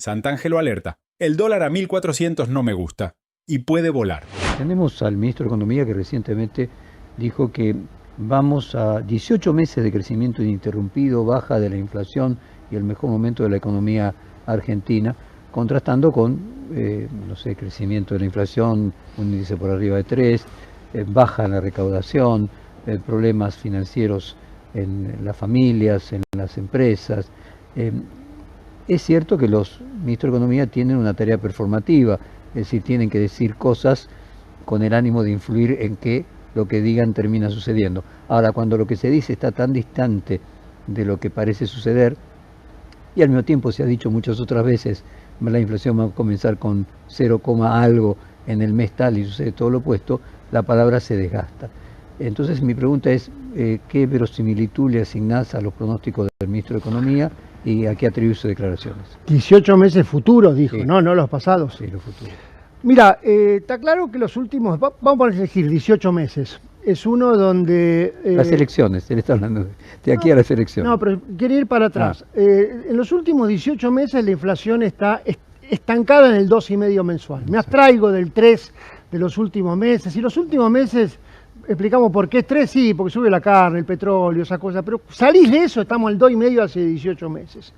Santangelo alerta, el dólar a 1400 no me gusta y puede volar. Tenemos al ministro de Economía que recientemente dijo que vamos a 18 meses de crecimiento ininterrumpido, baja de la inflación y el mejor momento de la economía argentina, contrastando con, crecimiento de la inflación, un índice por arriba de 3, baja la recaudación, problemas financieros en las familias, en las empresas. Es cierto que los ministros de Economía tienen una tarea performativa, es decir, tienen que decir cosas con el ánimo de influir en que lo que digan termina sucediendo. Ahora, cuando lo que se dice está tan distante de lo que parece suceder, y al mismo tiempo se ha dicho muchas otras veces, la inflación va a comenzar con 0, algo en el mes tal y sucede todo lo opuesto, la palabra se desgasta. Entonces mi pregunta es, ¿qué verosimilitud le asignás a los pronósticos del ministro de Economía y a qué atribuye sus declaraciones? 18 meses futuros, dijo, sí. No los pasados. Sí, los futuros. Mira, está claro que los últimos, vamos a elegir 18 meses, es uno donde... las elecciones, él está hablando de aquí a las elecciones. No, pero quiere ir para atrás. En los últimos 18 meses la inflación está estancada en el 2,5 mensual. Me abstraigo del 3 de los últimos meses, y los últimos meses... Explicamos por qué es 3, sí, porque sube la carne, el petróleo, esa cosa, pero salís de eso, estamos al 2,5 hace 18 meses.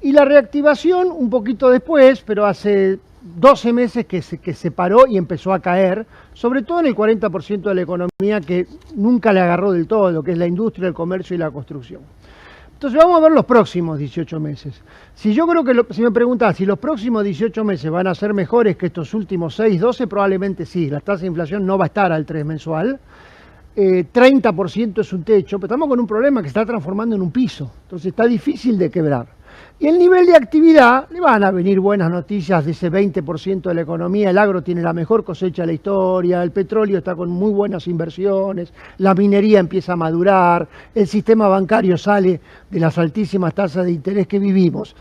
Y la reactivación un poquito después, pero hace 12 meses que se paró y empezó a caer, sobre todo en el 40% de la economía que nunca le agarró del todo, que es la industria, el comercio y la construcción. Entonces vamos a ver los próximos 18 meses. Si yo creo que, si me preguntás si los próximos 18 meses van a ser mejores que estos últimos 6, 12, probablemente sí. La tasa de inflación no va a estar al 3 mensual. 30% es un techo, pero estamos con un problema que se está transformando en un piso. Entonces está difícil de quebrar. Y el nivel de actividad, le van a venir buenas noticias de ese 20% de la economía. El agro tiene la mejor cosecha de la historia, el petróleo está con muy buenas inversiones, la minería empieza a madurar, el sistema bancario sale de las altísimas tasas de interés que vivimos.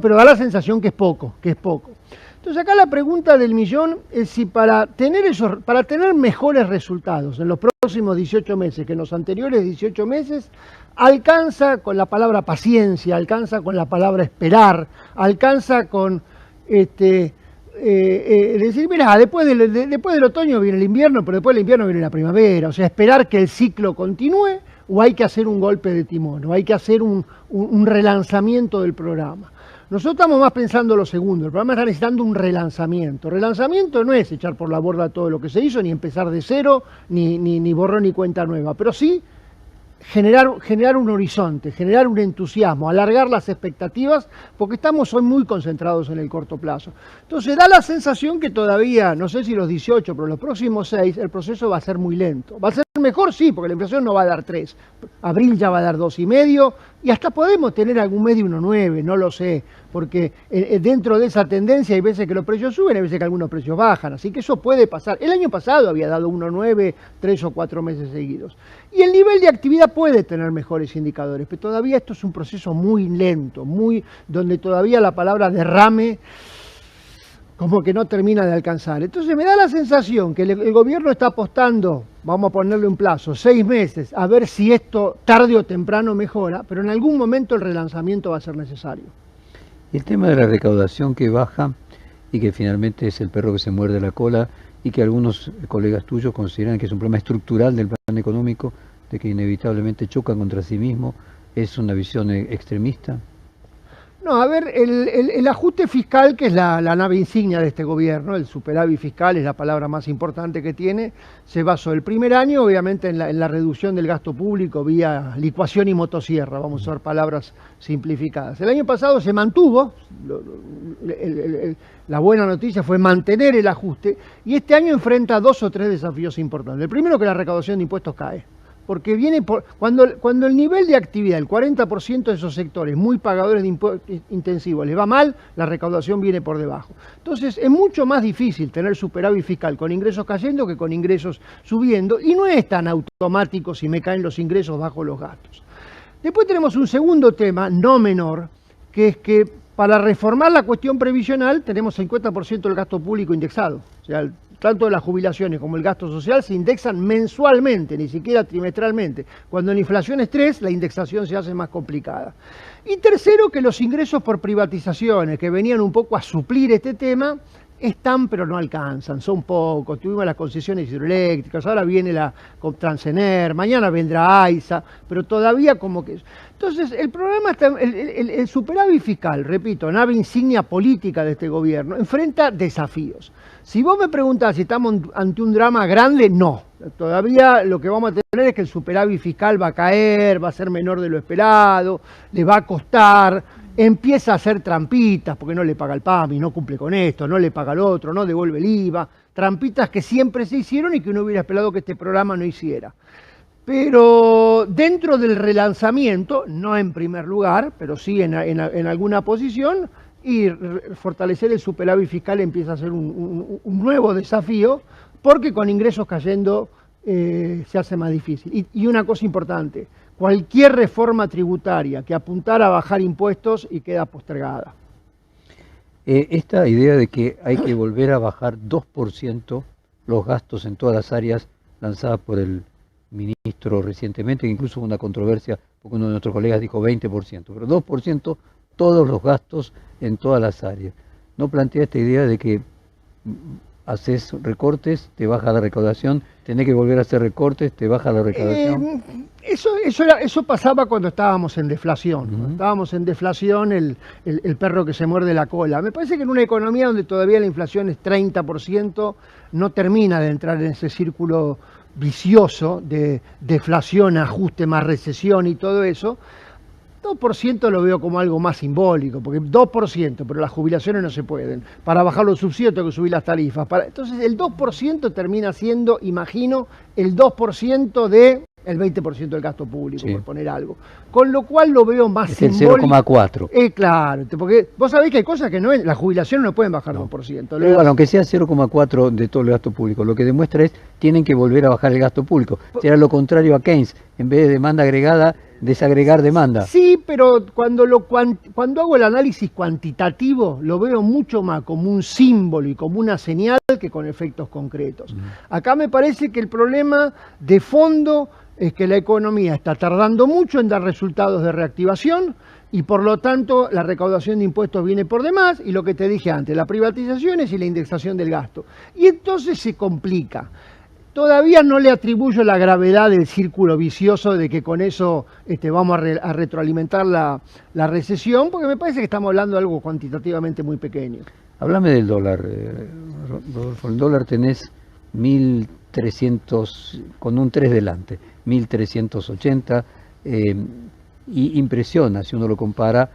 Pero da la sensación que es poco, Entonces acá la pregunta del millón es si para tener mejores resultados en los próximos 18 meses que en los anteriores 18 meses, alcanza con la palabra paciencia, alcanza con la palabra esperar, alcanza con decir, mirá, después del otoño viene el invierno, pero después del invierno viene la primavera, o sea, esperar que el ciclo continúe, o hay que hacer un golpe de timón, o hay que hacer un relanzamiento del programa. Nosotros estamos más pensando lo segundo, el programa está necesitando un relanzamiento. Relanzamiento no es echar por la borda todo lo que se hizo, ni empezar de cero, ni borrón ni cuenta nueva, pero sí generar un horizonte, generar un entusiasmo, alargar las expectativas, porque estamos hoy muy concentrados en el corto plazo. Entonces da la sensación que todavía, no sé si los 18, pero los próximos 6, el proceso va a ser muy lento. ¿Va a ser mejor? Sí, porque la inflación no va a dar 3. Abril ya va a dar 2,5, y hasta podemos tener algún medio 1,9, no lo sé, porque dentro de esa tendencia hay veces que los precios suben, hay veces que algunos precios bajan, así que eso puede pasar. El año pasado había dado 1,9, 3 o 4 meses seguidos. Y el nivel de actividad puede tener mejores indicadores, pero todavía esto es un proceso muy lento, donde todavía la palabra derrame como que no termina de alcanzar. Entonces me da la sensación que el gobierno está apostando, vamos a ponerle un plazo, 6 meses, a ver si esto tarde o temprano mejora, pero en algún momento el relanzamiento va a ser necesario. El tema de la recaudación que baja y que finalmente es el perro que se muerde la cola y que algunos colegas tuyos consideran que es un problema estructural del plan económico, de que inevitablemente chocan contra sí mismo, ¿es una visión extremista? No, a ver, el ajuste fiscal, que es la nave insignia de este gobierno, el superávit fiscal es la palabra más importante que tiene, se basó el primer año, obviamente, en la reducción del gasto público vía licuación y motosierra, vamos a usar palabras simplificadas. El año pasado se mantuvo, la buena noticia fue mantener el ajuste, y este año enfrenta 2 o 3 desafíos importantes. El primero, que la recaudación de impuestos cae. Porque cuando el nivel de actividad, el 40% de esos sectores muy pagadores de impuestos intensivos les va mal, la recaudación viene por debajo. Entonces es mucho más difícil tener superávit fiscal con ingresos cayendo que con ingresos subiendo, y no es tan automático si me caen los ingresos bajo los gastos. Después tenemos un segundo tema, no menor, que es que para reformar la cuestión previsional tenemos 50% del gasto público indexado. O sea, tanto las jubilaciones como el gasto social se indexan mensualmente, ni siquiera trimestralmente. Cuando la inflación es 3, la indexación se hace más complicada. Y tercero, que los ingresos por privatizaciones, que venían un poco a suplir este tema, están pero no alcanzan, son pocos. Tuvimos las concesiones hidroeléctricas, ahora viene la Transener, mañana vendrá AISA, pero todavía como que... Entonces, el problema está, el superávit fiscal, repito, nave insignia política de este gobierno, enfrenta desafíos. Si vos me preguntás si estamos ante un drama grande, no. Todavía lo que vamos a tener es que el superávit fiscal va a caer, va a ser menor de lo esperado, le va a costar, empieza a hacer trampitas, porque no le paga el PAMI, no cumple con esto, no le paga el otro, no devuelve el IVA, trampitas que siempre se hicieron y que uno hubiera esperado que este programa no hiciera. Pero dentro del relanzamiento, no en primer lugar, pero sí en alguna posición, y fortalecer el superávit fiscal empieza a ser un nuevo desafío, porque con ingresos cayendo se hace más difícil. Y una cosa importante, cualquier reforma tributaria que apuntara a bajar impuestos y queda postergada. Esta idea de que hay que volver a bajar 2% los gastos en todas las áreas, lanzada por el ministro recientemente, que incluso hubo una controversia, porque uno de nuestros colegas dijo 20%, pero 2% todos los gastos en todas las áreas. ¿No plantea esta idea de que haces recortes, te baja la recaudación, tenés que volver a hacer recortes, te baja la recaudación? Eso pasaba cuando estábamos en deflación. Cuando estábamos en deflación, el perro que se muerde la cola. Me parece que en una economía donde todavía la inflación es 30%, no termina de entrar en ese círculo vicioso de deflación, ajuste más recesión y todo eso. 2% lo veo como algo más simbólico, porque 2%, pero las jubilaciones no se pueden. Para bajar los subsidios tengo que subir las tarifas. Entonces el 2% termina siendo, imagino, el 2% de el 20% del gasto público, sí, por poner algo. Con lo cual lo veo más es simbólico. El 0,4. Claro, porque vos sabés que hay cosas que no es, las jubilaciones no pueden bajar 2%. Pero bueno, aunque sea 0,4 de todo el gasto público, lo que demuestra es tienen que volver a bajar el gasto público. Será lo contrario a Keynes, en vez de demanda agregada, desagregar demanda. Sí, pero cuando hago el análisis cuantitativo, lo veo mucho más como un símbolo y como una señal que con efectos concretos. Acá me parece que el problema de fondo es que la economía está tardando mucho en dar resultados de reactivación y por lo tanto la recaudación de impuestos viene por demás y lo que te dije antes, las privatizaciones y la indexación del gasto. Y entonces se complica. Todavía no le atribuyo la gravedad del círculo vicioso de que con eso vamos a retroalimentar la recesión, porque me parece que estamos hablando de algo cuantitativamente muy pequeño. Háblame del dólar, Rodolfo. El dólar tenés 1.300, con un 3 delante, 1.380, y impresiona si uno lo compara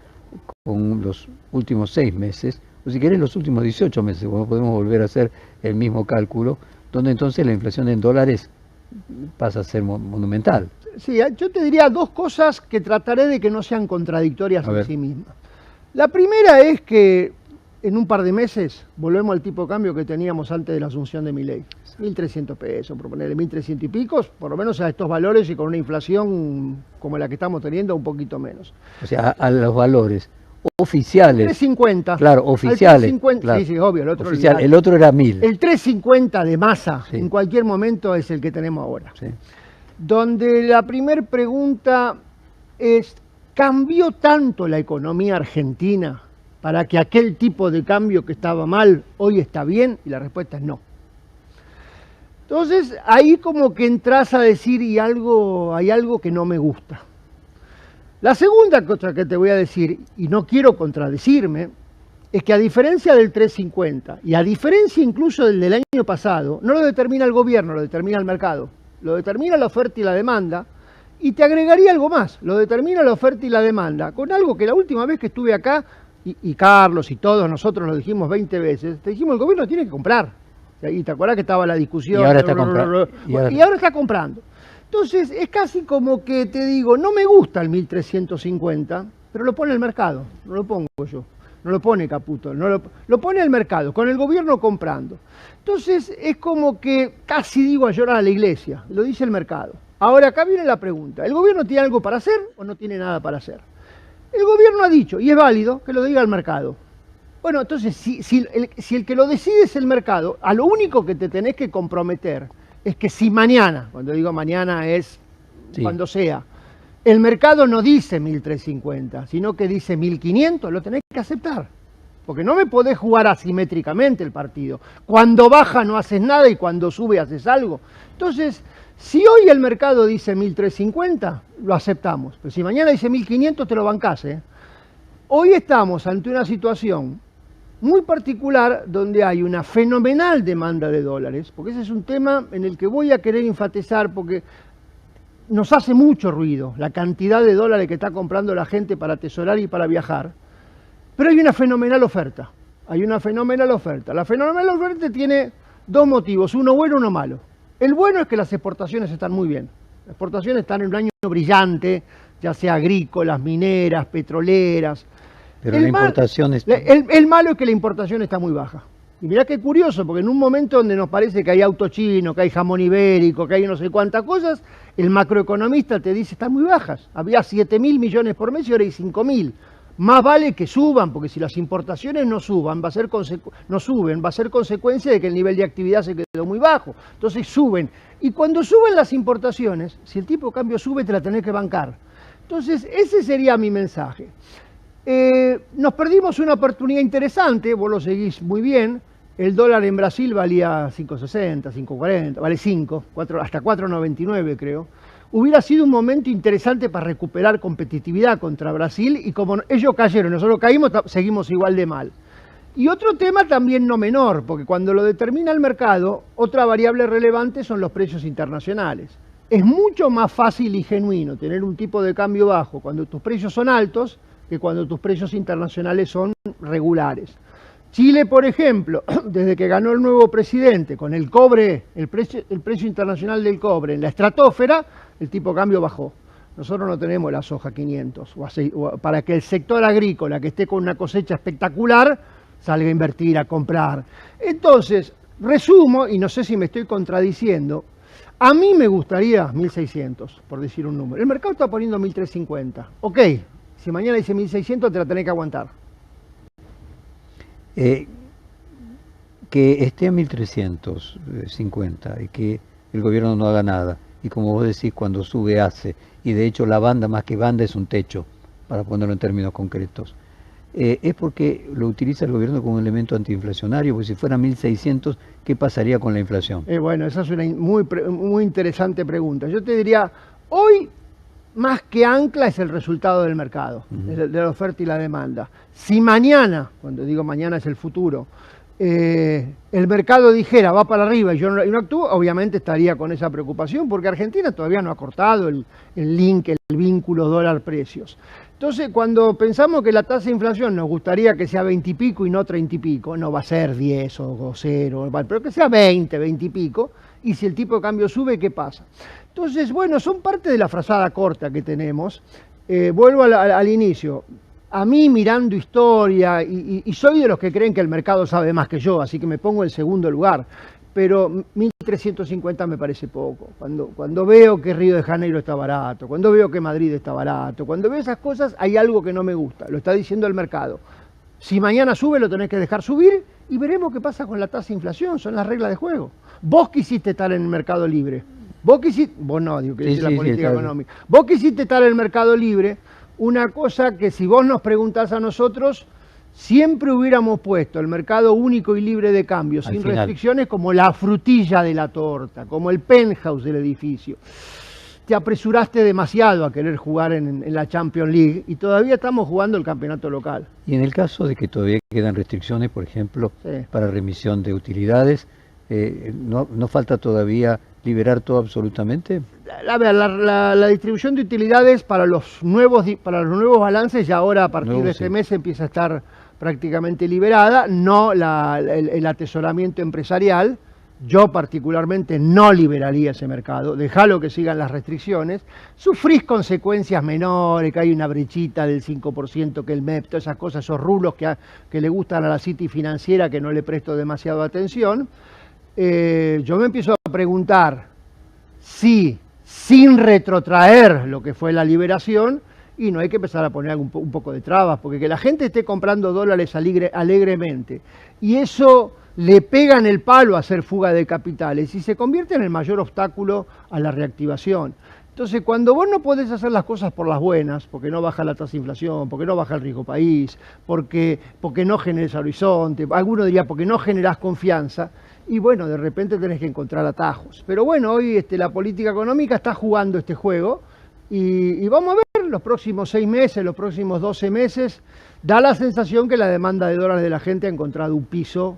con los últimos 6 meses, o si querés los últimos 18 meses, cuando podemos volver a hacer el mismo cálculo, donde entonces la inflación en dólares pasa a ser monumental. Sí, yo te diría dos cosas que trataré de que no sean contradictorias en sí mismas. La primera es que en un par de meses volvemos al tipo de cambio que teníamos antes de la asunción de Milei. 1.300 pesos, por ponerle 1.300 y pico, por lo menos a estos valores y con una inflación como la que estamos teniendo, un poquito menos. O sea, a los valores oficiales. 350. Claro, oficiales. 350, claro. Sí, sí, obvio. El otro, oficial, el otro era 1.000. El 350 de masa, sí, en cualquier momento es el que tenemos ahora. Sí. Donde la primera pregunta es, ¿cambió tanto la economía argentina para que aquel tipo de cambio que estaba mal hoy está bien? Y la respuesta es no. Entonces, ahí como que entras a decir, hay algo que no me gusta. La segunda cosa que te voy a decir, y no quiero contradecirme, es que a diferencia del 350, y a diferencia incluso del año pasado, no lo determina el gobierno, lo determina el mercado. Lo determina la oferta y la demanda, y te agregaría algo más, lo determina la oferta y la demanda, con algo que la última vez que estuve acá, y Carlos y todos nosotros lo dijimos 20 veces, te dijimos el gobierno tiene que comprar. Y te acuerdas que estaba la discusión. Y ahora está comprando. Y ahora está comprando. Entonces, es casi como que te digo, no me gusta el 1.350, pero lo pone el mercado, no lo pongo yo, no lo pone Caputo, lo pone el mercado, con el gobierno comprando. Entonces, es como que casi digo a llorar a la iglesia, lo dice el mercado. Ahora, acá viene la pregunta, ¿el gobierno tiene algo para hacer o no tiene nada para hacer? El gobierno ha dicho, y es válido, que lo diga el mercado. Bueno, entonces, si el que lo decide es el mercado, a lo único que te tenés que comprometer es que si mañana, cuando digo mañana es cuando sea, el mercado no dice 1.350, sino que dice 1.500, lo tenés que aceptar. Porque no me podés jugar asimétricamente el partido. Cuando baja no haces nada y cuando sube haces algo. Entonces, si hoy el mercado dice 1.350, lo aceptamos. Pero si mañana dice 1.500, te lo bancás, ¿eh? Hoy estamos ante una situación muy particular donde hay una fenomenal demanda de dólares, porque ese es un tema en el que voy a querer enfatizar porque nos hace mucho ruido la cantidad de dólares que está comprando la gente para atesorar y para viajar, pero hay una fenomenal oferta. Hay una fenomenal oferta. La fenomenal oferta tiene dos motivos, uno bueno y uno malo. El bueno es que las exportaciones están muy bien. Las exportaciones están en un año brillante, ya sea agrícolas, mineras, petroleras. Pero la importación está... El malo es que la importación está muy baja. Y mirá qué curioso, porque en un momento donde nos parece que hay auto chino, que hay jamón ibérico, que hay no sé cuántas cosas, el macroeconomista te dice están muy bajas. Había 7.000 millones por mes y ahora hay 5.000. Más vale que suban, porque si las importaciones no suben, va a ser consecuencia de que el nivel de actividad se quedó muy bajo. Entonces suben. Y cuando suben las importaciones, si el tipo de cambio sube, te la tenés que bancar. Entonces, ese sería mi mensaje. Nos perdimos una oportunidad interesante, vos lo seguís muy bien. El dólar en Brasil valía 5.60, 5.40, vale 5, hasta 4.99 creo. Hubiera sido un momento interesante para recuperar competitividad contra Brasil y como ellos cayeron, nosotros caímos, seguimos igual de mal. Y otro tema también no menor, porque cuando lo determina el mercado, otra variable relevante son los precios internacionales. Es mucho más fácil y genuino tener un tipo de cambio bajo cuando tus precios son altos que cuando tus precios internacionales son regulares. Chile, por ejemplo, desde que ganó el nuevo presidente, con el cobre, el precio internacional del cobre en la estratosfera, el tipo de cambio bajó. Nosotros no tenemos la soja 500, para que el sector agrícola que esté con una cosecha espectacular salga a invertir, a comprar. Entonces, resumo, y no sé si me estoy contradiciendo, a mí me gustaría 1.600, por decir un número. El mercado está poniendo 1.350. Ok, si mañana dice 1.600 te la tenés que aguantar. Que esté a 1.350 y que el gobierno no haga nada, y como vos decís, cuando sube hace, y de hecho la banda más que banda es un techo, para ponerlo en términos concretos, es porque lo utiliza el gobierno como un elemento antiinflacionario, porque si fuera 1.600, ¿qué pasaría con la inflación? Bueno, esa es una muy interesante pregunta. Yo te diría, hoy más que ancla es el resultado del mercado, de la oferta y la demanda. Si mañana, cuando digo mañana es el futuro, el mercado dijera va para arriba y yo no actúo, obviamente estaría con esa preocupación, porque Argentina todavía no ha cortado el link, el vínculo dólar-precios. Entonces, cuando pensamos que la tasa de inflación nos gustaría que sea 20 y pico y no 30 y pico, no va a ser 10 o 0, pero que sea 20 y pico, y si el tipo de cambio sube, ¿qué pasa? Entonces, bueno, son parte de la frazada corta que tenemos. Vuelvo al inicio. A mí, mirando historia, y soy de los que creen que el mercado sabe más que yo, así que me pongo en segundo lugar, pero 1.350 me parece poco. Cuando veo que Río de Janeiro está barato, cuando veo que Madrid está barato, cuando veo esas cosas, hay algo que no me gusta, lo está diciendo el mercado. Si mañana sube, lo tenés que dejar subir y veremos qué pasa con la tasa de inflación, son las reglas de juego. Vos quisiste estar en el mercado libre. Vos no, digo que dice la política económica. Vos quisiste estar en el mercado libre, una cosa que si vos nos preguntás a nosotros, siempre hubiéramos puesto el mercado único y libre de cambio, sin restricciones, como la frutilla de la torta, como el penthouse del edificio. Te apresuraste demasiado a querer jugar en la Champions League y todavía estamos jugando el campeonato local. Y en el caso de que todavía quedan restricciones, por ejemplo, para remisión de utilidades, ¿no falta todavía liberar todo absolutamente? La distribución de utilidades para los nuevos balances ya ahora a partir de este mes empieza a estar prácticamente liberada, no el atesoramiento empresarial. Yo particularmente no liberaría ese mercado, dejalo que sigan las restricciones, sufrís consecuencias menores, que hay una brechita del 5% que el MEP, todas esas cosas, esos rulos que le gustan a la City financiera que no le presto demasiada atención. Yo me empiezo a preguntar si, sin retrotraer lo que fue la liberación, y no hay que empezar a poner un poco de trabas, porque que la gente esté comprando dólares alegremente y eso le pega en el palo a hacer fuga de capitales y se convierte en el mayor obstáculo a la reactivación. Entonces, cuando vos no podés hacer las cosas por las buenas, porque no baja la tasa de inflación, porque no baja el riesgo país, porque no generás horizonte, alguno diría porque no generás confianza, y bueno, de repente tenés que encontrar atajos. Pero bueno, hoy la política económica está jugando este juego y vamos a ver los próximos 6 meses, los próximos 12 meses, da la sensación que la demanda de dólares de la gente ha encontrado un piso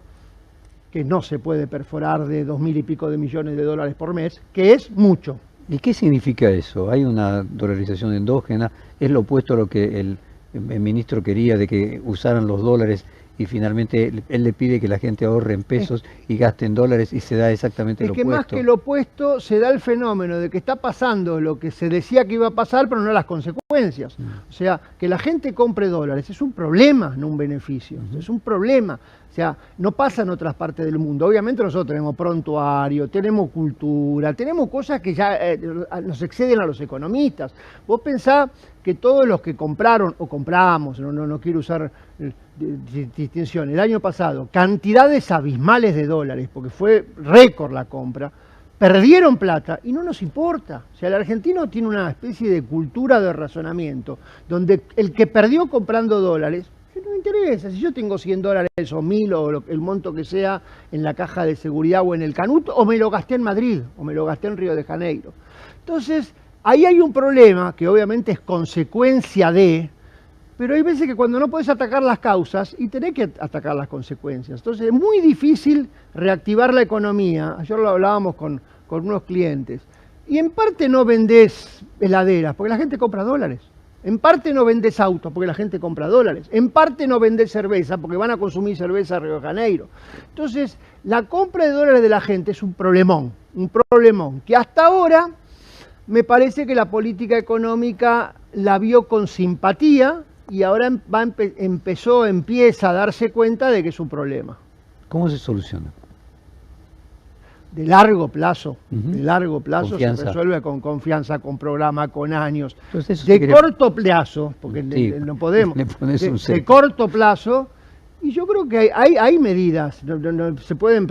que no se puede perforar de 2.000 y pico de millones de dólares por mes, que es mucho. ¿Y qué significa eso? ¿Hay una dolarización endógena? ¿Es lo opuesto a lo que el ministro quería de que usaran los dólares y finalmente él le pide que la gente ahorre en pesos y gaste en dólares y se da exactamente lo opuesto? Es que más que lo opuesto se da el fenómeno de que está pasando lo que se decía que iba a pasar, pero no las consecuencias. O sea, que la gente compre dólares es un problema, no un beneficio. Es un problema. O sea, no pasa en otras partes del mundo. Obviamente nosotros tenemos prontuario, tenemos cultura, tenemos cosas que ya nos exceden a los economistas. Vos pensás que todos los que compraron o compramos, no quiero usar distinción, el año pasado, cantidades abismales de dólares, porque fue récord la compra, perdieron plata y no nos importa. O sea, el argentino tiene una especie de cultura de razonamiento, donde el que perdió comprando dólares, no me interesa, si yo tengo 100 dólares o 1000 o el monto que sea en la caja de seguridad o en el Canut, o me lo gasté en Madrid, o me lo gasté en Río de Janeiro. Entonces, ahí hay un problema que obviamente es consecuencia de, pero hay veces que cuando no podés atacar las causas y tenés que atacar las consecuencias. Entonces, es muy difícil reactivar la economía. Ayer lo hablábamos con unos clientes. Y en parte no vendés heladeras, porque la gente compra dólares. En parte no vendés autos porque la gente compra dólares. En parte no vendés cerveza porque van a consumir cerveza a Río de Janeiro. Entonces, la compra de dólares de la gente es un problemón, que hasta ahora me parece que la política económica la vio con simpatía y ahora empieza a darse cuenta de que es un problema. ¿Cómo se soluciona? De largo plazo, confianza. Se resuelve con confianza, con programa, con años. Entonces, de corto plazo, porque no podemos, de corto plazo, y yo creo que hay medidas, se pueden,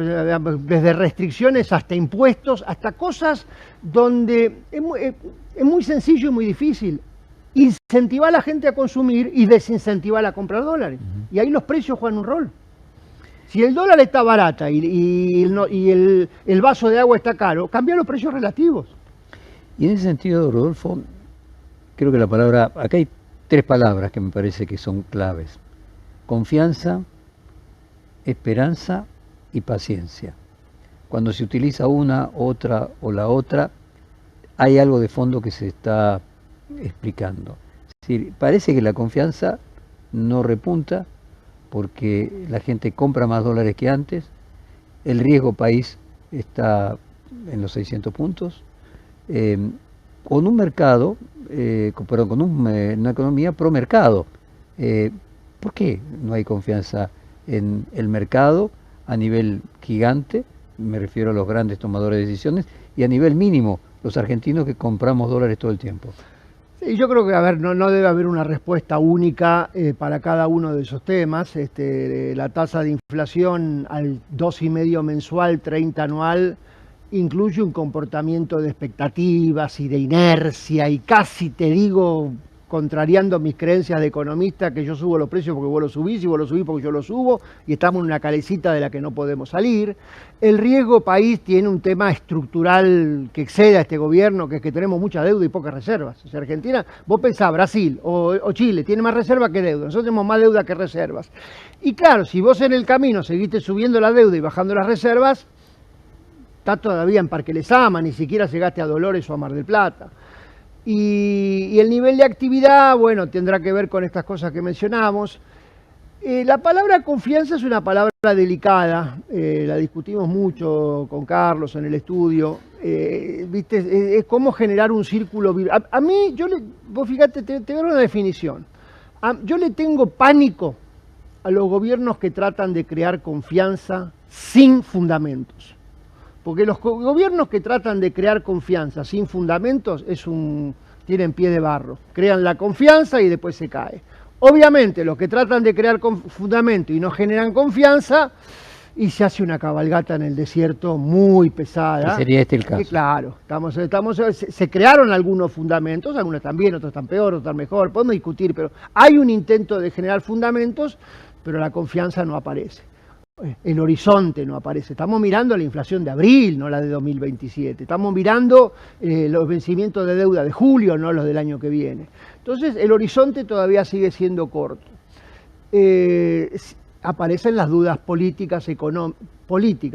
desde restricciones hasta impuestos, hasta cosas donde es muy sencillo y muy difícil. Incentivar a la gente a consumir y desincentivar a comprar dólares. Y ahí los precios juegan un rol. Si el dólar está barata y el vaso de agua está caro, cambia los precios relativos. Y en ese sentido, Rodolfo, creo que acá hay 3 palabras que me parece que son claves: confianza, esperanza y paciencia. Cuando se utiliza una, otra o la otra, hay algo de fondo que se está explicando. Es decir, parece que la confianza no repunta, porque la gente compra más dólares que antes, el riesgo país está en los 600 puntos, con un mercado, con una economía pro mercado. ¿Por qué no hay confianza en el mercado a nivel gigante? Me refiero a los grandes tomadores de decisiones, y a nivel mínimo, los argentinos que compramos dólares todo el tiempo. Sí, yo creo que, no debe haber una respuesta única para cada uno de esos temas. La tasa de inflación al 2,5 mensual, 30 anual, incluye un comportamiento de expectativas y de inercia, y casi te digo, contrariando mis creencias de economista, que yo subo los precios porque vos los subís y vos los subís porque yo los subo, y estamos en una calecita de la que no podemos salir. El riesgo país tiene un tema estructural que excede a este gobierno, que es que tenemos mucha deuda y pocas reservas. O sea, Argentina, vos pensás, Brasil o Chile tiene más reserva que deuda, nosotros tenemos más deuda que reservas. Y claro, si vos en el camino seguiste subiendo la deuda y bajando las reservas, está todavía en Parque Lezama, ni siquiera llegaste a Dolores o a Mar del Plata. Y el nivel de actividad, bueno, tendrá que ver con estas cosas que mencionamos. La palabra confianza es una palabra delicada, la discutimos mucho con Carlos en el estudio. ¿Viste? Es cómo generar un círculo. A mí, vos fíjate, te voy a dar una definición. Yo le tengo pánico a los gobiernos que tratan de crear confianza sin fundamentos. Porque los gobiernos que tratan de crear confianza sin fundamentos tienen pie de barro, crean la confianza y después se cae. Obviamente los que tratan de crear fundamento y no generan confianza, y se hace una cabalgata en el desierto muy pesada. ¿Qué sería este el caso? Que, claro, se crearon algunos fundamentos, algunos están bien, otros están peor, otros están mejor, podemos discutir, pero hay un intento de generar fundamentos, pero la confianza no aparece. El horizonte no aparece. Estamos mirando la inflación de abril, no la de 2027. Estamos mirando los vencimientos de deuda de julio, no los del año que viene. Entonces, el horizonte todavía sigue siendo corto. Aparecen las dudas políticas,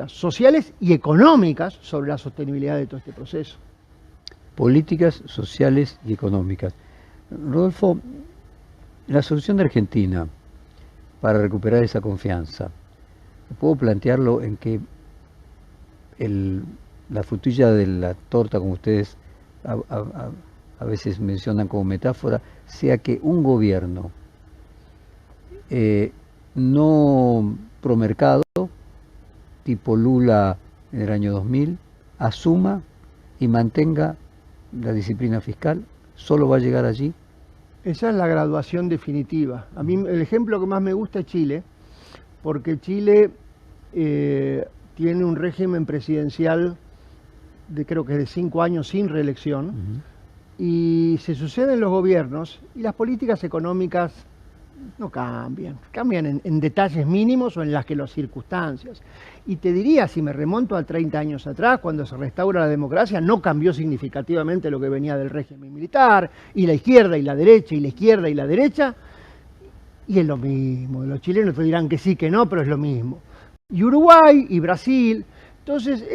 sociales y económicas sobre la sostenibilidad de todo este proceso. Políticas, sociales y económicas. Rodolfo, la solución de Argentina para recuperar esa confianza, puedo plantearlo en que la frutilla de la torta, como ustedes a veces mencionan como metáfora, sea que un gobierno no promercado, tipo Lula en el año 2000, asuma y mantenga la disciplina fiscal, solo va a llegar allí. Esa es la graduación definitiva. A mí el ejemplo que más me gusta es Chile, porque Chile tiene un régimen presidencial creo que de 5 años sin reelección, y se suceden los gobiernos y las políticas económicas no cambian, cambian en detalles mínimos o en las circunstancias. Y te diría, si me remonto a 30 años atrás, cuando se restaura la democracia, no cambió significativamente lo que venía del régimen militar, y la izquierda y la derecha, y la izquierda y la derecha, y es lo mismo. Los chilenos te dirán que sí, que no, pero es lo mismo. Y Uruguay y Brasil. Entonces,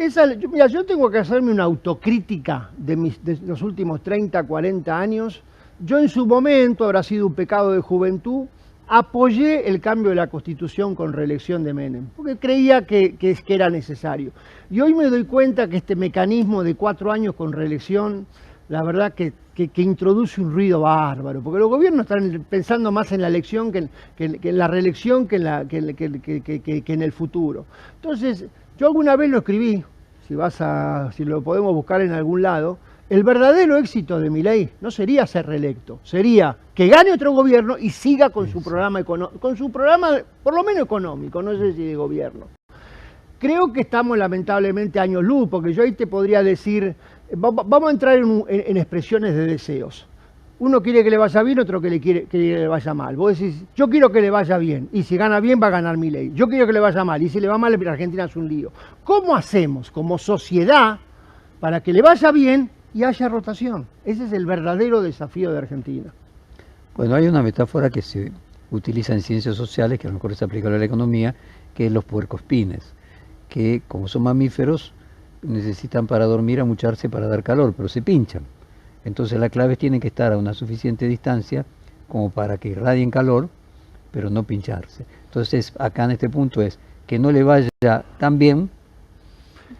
mira, yo tengo que hacerme una autocrítica de los últimos 30, 40 años. Yo en su momento, habrá sido un pecado de juventud, apoyé el cambio de la Constitución con reelección de Menem, porque creía que era necesario. Y hoy me doy cuenta que este mecanismo de 4 años con reelección, la verdad que introduce un ruido bárbaro, porque los gobiernos están pensando más en la elección que en la reelección que en el futuro. Entonces, yo alguna vez lo escribí, si lo podemos buscar en algún lado. El verdadero éxito de Milei no sería ser reelecto, sería que gane otro gobierno y siga con su programa por lo menos económico, no sé si de gobierno. Creo que estamos lamentablemente años luz, porque yo ahí te podría decir, vamos a entrar en expresiones de deseos. Uno quiere que le vaya bien, otro que le vaya mal. Vos decís, yo quiero que le vaya bien, y si gana bien va a ganar Milei. Yo quiero que le vaya mal, y si le va mal, Argentina es un lío. ¿Cómo hacemos como sociedad para que le vaya bien y haya rotación? Ese es el verdadero desafío de Argentina. Bueno, hay una metáfora que se utiliza en ciencias sociales, que a lo mejor es aplicable a la economía, que es los puercoespines, que como son mamíferos, necesitan para dormir amucharse para dar calor, pero se pinchan. Entonces la clave tiene que estar a una suficiente distancia como para que irradien calor, pero no pincharse. Entonces acá en este punto es que no le vaya tan bien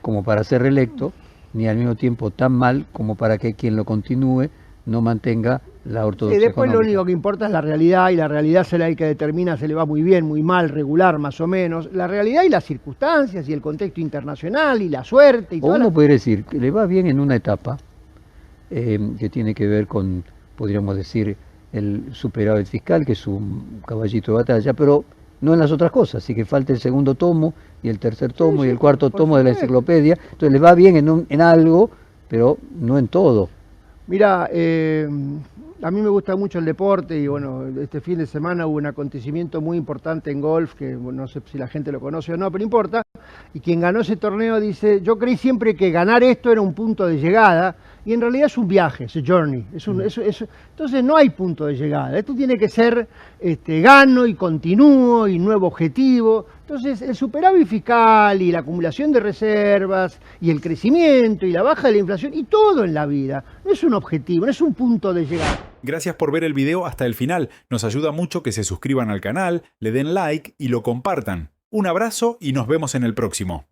como para ser reelecto, ni al mismo tiempo tan mal como para que quien lo continúe no mantenga la ortodoxia después económica. Lo único que importa es la realidad, y la realidad será el que determina si le va muy bien, muy mal, regular, más o menos. La realidad y las circunstancias y el contexto internacional y la suerte. Y o uno puede decir que le va bien en una etapa que tiene que ver con, podríamos decir, el superávit fiscal, que es un caballito de batalla, pero no en las otras cosas, así que falta el segundo tomo y el tercer tomo y el cuarto tomo de la enciclopedia. Entonces le va bien en algo, pero no en todo. Mira, a mí me gusta mucho el deporte, y bueno, este fin de semana hubo un acontecimiento muy importante en golf, que no sé si la gente lo conoce o no, pero importa, y quien ganó ese torneo dice, yo creí siempre que ganar esto era un punto de llegada, y en realidad es un viaje, es un journey, entonces no hay punto de llegada, esto tiene que ser gano y continúo y nuevo objetivo. Entonces el superávit fiscal y la acumulación de reservas y el crecimiento y la baja de la inflación y todo en la vida no es un objetivo, no es un punto de llegada. Gracias por ver el video hasta el final, nos ayuda mucho que se suscriban al canal, le den like y lo compartan. Un abrazo y nos vemos en el próximo.